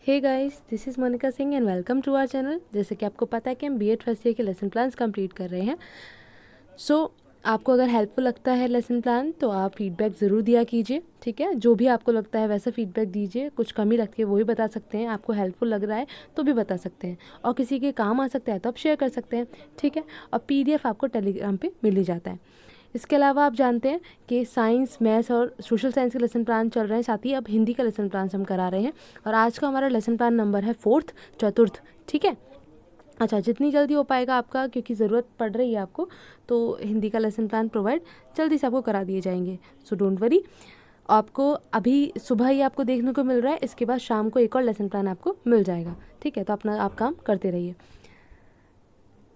Hey guys, this is Monika Singh and welcome to our channel. जैसे कि आपको पता है कि हम बीएड फर्स्ट ईयर के लेसन प्लान्स कंप्लीट कर रहे हैं। आपको अगर हेल्पफुल लगता है लेसन प्लान तो आप फीडबैक ज़रूर दिया कीजिए, ठीक है। जो भी आपको लगता है वैसा फीडबैक दीजिए। कुछ कमी लगती है वो भी बता सकते हैं, आपको हेल्पफुल लग रहा है तो भी बता सकते हैं, और किसी के काम आ सकता है तो आप शेयर कर सकते हैं, ठीक है। और पीडीएफ आपको टेलीग्राम पे मिल ही जाता है। इसके अलावा आप जानते हैं कि साइंस, मैथ्स और सोशल साइंस के लेसन प्लान चल रहे हैं, साथ ही अब हिंदी का लेसन प्लान हम करा रहे हैं। और आज का हमारा लेसन प्लान नंबर है 4th, चतुर्थ, ठीक है। अच्छा, जितनी जल्दी हो पाएगा आपका, क्योंकि ज़रूरत पड़ रही है आपको, तो हिंदी का लेसन प्लान प्रोवाइड जल्दी से आपको करा दिए जाएंगे। सो डोंट वरी, आपको अभी सुबह ही आपको देखने को मिल रहा है, इसके बाद शाम को एक और लेसन प्लान आपको मिल जाएगा, ठीक है। तो अपना आप काम करते रहिए।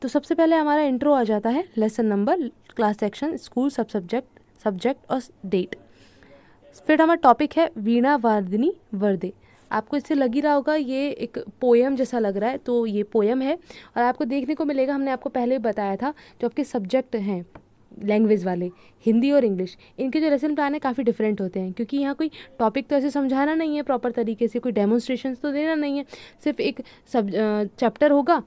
तो सबसे पहले हमारा इंट्रो आ जाता है, lesson number, class section, school, सब सब्जेक्ट और डेट। फिर हमारा टॉपिक है वीणा वादिनी वर्दे। आपको इससे लग ही रहा होगा ये एक पोएम जैसा लग रहा है, तो ये पोएम है। और आपको देखने को मिलेगा, हमने आपको पहले ही बताया था, जो आपके सब्जेक्ट हैं लैंग्वेज वाले, हिंदी और इंग्लिश, इनके जो लेसन प्लान है काफ़ी डिफरेंट होते हैं, क्योंकि यहाँ कोई टॉपिक तो ऐसे समझाना नहीं है प्रॉपर तरीके से, कोई डेमोन्स्ट्रेशंस तो देना नहीं है। सिर्फ एक सब चैप्टर होगा,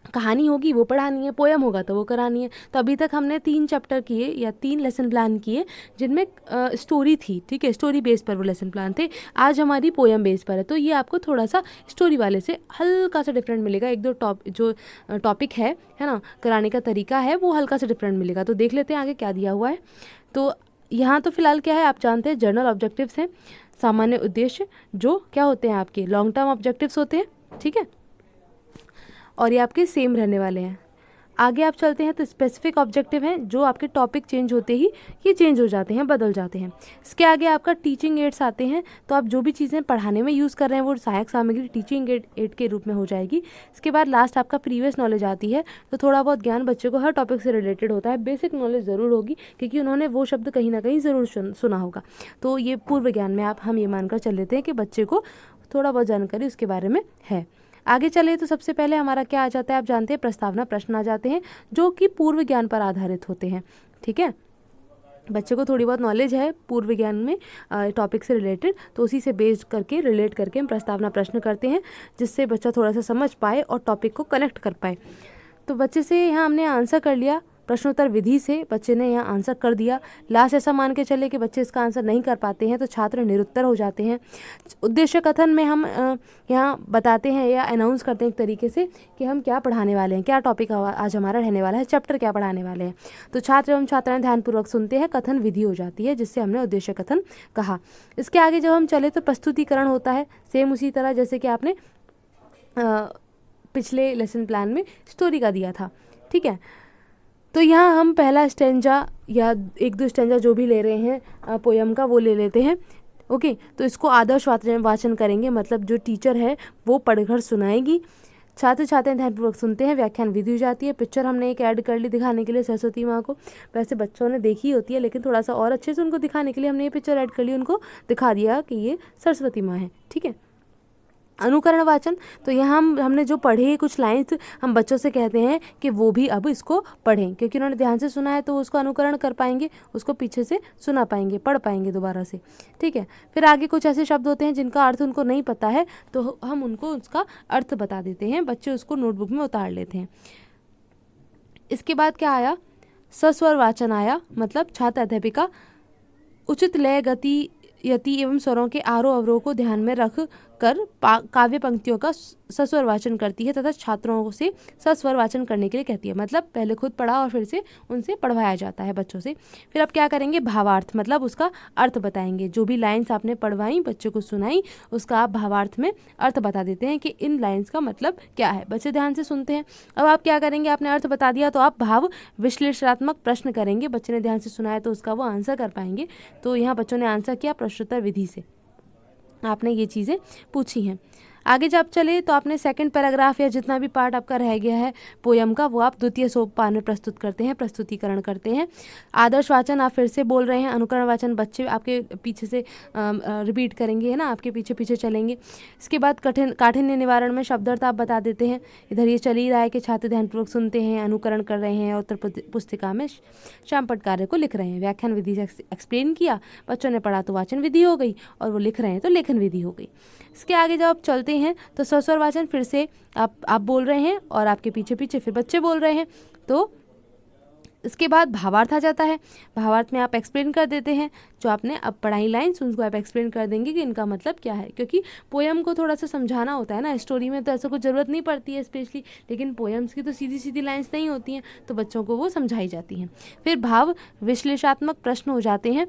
कहानी होगी वो पढ़ानी है, पोएम होगा तो वो करानी है। तो अभी तक हमने 3 चैप्टर किए या 3 लेसन प्लान किए जिनमें स्टोरी थी, ठीक है। स्टोरी बेस पर वो लेसन प्लान थे। आज हमारी पोएम बेस पर है, तो ये आपको थोड़ा सा स्टोरी वाले से हल्का सा डिफरेंट मिलेगा। एक दो टॉपिक है ना, कराने का तरीका है वो हल्का सा डिफरेंट मिलेगा। तो देख लेते हैं आगे क्या दिया हुआ है। तो यहाँ तो फिलहाल क्या है, आप जानते हैं जनरल ऑब्जेक्टिव्स हैं, सामान्य उद्देश्य, जो क्या होते हैं आपके लॉन्ग टर्म ऑब्जेक्टिव्स होते हैं, ठीक है। और ये आपके सेम रहने वाले हैं। आगे आप चलते हैं तो स्पेसिफिक ऑब्जेक्टिव हैं, जो आपके टॉपिक चेंज होते ही ये चेंज हो जाते हैं, बदल जाते हैं। इसके आगे आपका टीचिंग एड्स आते हैं, तो आप जो भी चीज़ें पढ़ाने में यूज़ कर रहे हैं वो सहायक सामग्री टीचिंग एड के रूप में हो जाएगी। इसके बाद लास्ट आपका प्रीवियस नॉलेज आती है, तो थोड़ा बहुत ज्ञान बच्चे को हर टॉपिक से रिलेटेड होता है, बेसिक नॉलेज ज़रूर होगी, क्योंकि उन्होंने वो शब्द कहीं ना कहीं ज़रूर सुना होगा। तो ये पूर्व ज्ञान में हम ये मानकर चल लेते हैं कि बच्चे को थोड़ा बहुत जानकारी उसके बारे में है। आगे चले तो सबसे पहले हमारा क्या आ जाता है, आप जानते हैं प्रस्तावना प्रश्न आ जाते हैं, जो कि पूर्व ज्ञान पर आधारित होते हैं, ठीक है। बच्चे को थोड़ी बहुत नॉलेज है पूर्व ज्ञान में टॉपिक से रिलेटेड, तो उसी से बेस्ड करके रिलेट करके हम प्रस्तावना प्रश्न करते हैं, जिससे बच्चा थोड़ा सा समझ पाए और टॉपिक को कनेक्ट कर पाए। तो बच्चे से यहाँ हमने आंसर कर लिया, प्रश्नोत्तर विधि से बच्चे ने यहाँ आंसर कर दिया। लास्ट ऐसा मान के चले कि बच्चे इसका आंसर नहीं कर पाते हैं तो छात्र निरुत्तर हो जाते हैं। उद्देश्य कथन में हम यहाँ बताते हैं या अनाउंस करते हैं एक तरीके से कि हम क्या पढ़ाने वाले हैं, क्या टॉपिक आज हमारा रहने वाला है, चैप्टर क्या पढ़ाने वाले हैं। तो छात्र एवं छात्राएं ध्यानपूर्वक सुनते हैं, कथन विधि हो जाती है, जिससे हमने उद्देश्य कथन कहा। इसके आगे जब हम चले तो प्रस्तुतिकरण होता है, सेम उसी तरह जैसे कि आपने पिछले लेसन प्लान में स्टोरी का दिया था, ठीक है। तो यहाँ हम पहला स्टेंजा या 1-2 स्टेंजा जो भी ले रहे हैं पोयम का, वो ले लेते हैं, ओके। तो इसको आदर्श वाचन करेंगे, मतलब जो टीचर है वो पढ़कर सुनाएगी, छात्र छात्राएं ध्यानपूर्वक सुनते हैं, व्याख्यान विधि हो जाती है। पिक्चर हमने एक ऐड कर ली दिखाने के लिए सरस्वती माँ को, वैसे बच्चों ने देखी होती है, लेकिन थोड़ा सा और अच्छे से उनको दिखाने के लिए हमने ये पिक्चर ऐड कर ली, उनको दिखा दिया कि ये सरस्वती माँ है, ठीक है। अनुकरण वाचन, तो यहाँ हमने जो पढ़े कुछ लाइन्स हम बच्चों से कहते हैं कि वो भी अब इसको पढ़ें, क्योंकि उन्होंने ध्यान से सुना है तो उसको अनुकरण कर पाएंगे, उसको पीछे से सुना पाएंगे, पढ़ पाएंगे दोबारा से, ठीक है। फिर आगे कुछ ऐसे शब्द होते हैं जिनका अर्थ उनको नहीं पता है, तो हम उनको उसका अर्थ बता देते हैं, बच्चे उसको नोटबुक में उतार लेते हैं। इसके बाद क्या आया, सस्वर वाचन आया, मतलब छात्र अध्यापिका उचित लय, गति, यति एवं स्वरों के आरोह अवरोह को ध्यान में रख कर काव्य पंक्तियों का सस्वर वाचन करती है, तथा छात्रों से सस्वर वाचन करने के लिए कहती है, मतलब पहले खुद पढ़ा और फिर से उनसे पढ़वाया जाता है बच्चों से। फिर अब क्या करेंगे, भावार्थ, मतलब उसका अर्थ बताएंगे। जो भी लाइन्स आपने पढ़वाई, बच्चों को सुनाई, उसका आप भावार्थ में अर्थ बता देते हैं कि इन लाइन्स का मतलब क्या है। बच्चे ध्यान से सुनते हैं। अब आप क्या करेंगे, आपने अर्थ बता दिया तो आप भाव विश्लेषणात्मक प्रश्न करेंगे। बच्चे ने ध्यान से सुनाया तो उसका वो आंसर कर पाएंगे। तो यहाँ बच्चों ने आंसर किया प्रश्नोत्तर विधि से, आपने ये चीज़ें पूछी हैं। आगे जब चले तो आपने सेकंड पैराग्राफ या जितना भी पार्ट आपका रह गया है पोयम का, वो आप द्वितीय सोपान में प्रस्तुत करते हैं, प्रस्तुतिकरण करते हैं। आदर्श वाचन आप फिर से बोल रहे हैं, अनुकरण वाचन बच्चे आपके पीछे से रिपीट करेंगे, है ना, आपके पीछे पीछे चलेंगे। इसके बाद काठिन्य निवारण में शब्दार्थ आप बता देते हैं। इधर ये चल ही रहा है कि छात्र ध्यानपूर्वक सुनते हैं, अनुकरण कर रहे हैं, उत्तर पुस्तिका में श्यामपट्ट कार्य को लिख रहे हैं। व्याख्यान विधि से एक्सप्लेन किया, बच्चों ने पढ़ा तो वाचन विधि हो गई, और वो लिख रहे हैं तो लेखन विधि हो गई। इसके आगे जब आप चलते करते हैं तो स्वस्वर वाचन फिर से आप बोल रहे हैं और आपके पीछे पीछे फिर बच्चे बोल रहे हैं। तो इसके बाद भावार्थ आ जाता है। भावार्थ में आप एक्सप्लेन कर देते हैं, जो आपने अब पढ़ाई लाइन्स उनको आप एक्सप्लेन कर देंगे कि इनका मतलब क्या है, क्योंकि पोयम को थोड़ा सा समझाना होता है ना, स्टोरी में तो ऐसा कुछ ज़रूरत नहीं पड़ती है स्पेशली, लेकिन पोयम्स की तो सीधी सीधी लाइन्स नहीं होती हैं, तो बच्चों को वो समझाई जाती हैं। फिर भाव विश्लेषणात्मक प्रश्न हो जाते हैं,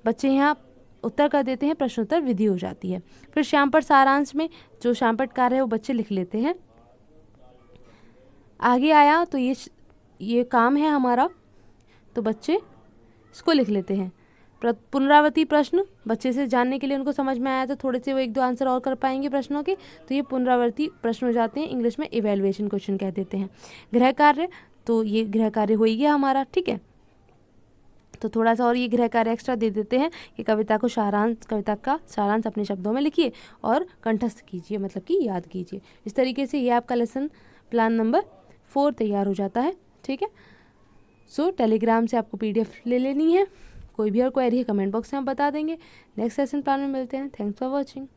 बच्चे यहाँ उत्तर कर देते हैं, प्रश्नोत्तर विधि हो जाती है। फिर श्यामपट्ट सारांश में जो श्यामपट्ट कार्य है वो बच्चे लिख लेते हैं। आगे आया तो ये काम है हमारा, तो बच्चे इसको लिख लेते हैं। पुनरावृत्ति प्रश्न बच्चे से जानने के लिए, उनको समझ में आया तो थोड़े से वो 1-2 आंसर और कर पाएंगे प्रश्नों के, तो ये पुनरावृत्ति प्रश्न हो जाते हैं, इंग्लिश में इवैल्यूएशन क्वेश्चन कह देते हैं। गृह कार्य, तो ये गृह कार्य हो ही गया हमारा, ठीक है। तो थोड़ा सा और ये गृह कार्य एक्स्ट्रा दे देते हैं कि कविता का सारांश अपने शब्दों में लिखिए और कंठस्थ कीजिए, मतलब कि याद कीजिए। इस तरीके से ये आपका लेसन प्लान नंबर 4 तैयार हो जाता है, ठीक है। सो टेलीग्राम से आपको PDF ले लेनी है। कोई भी और क्वेरी है कमेंट बॉक्स में आप बता देंगे। नेक्स्ट लेसन प्लान में मिलते हैं। Thanks for watching.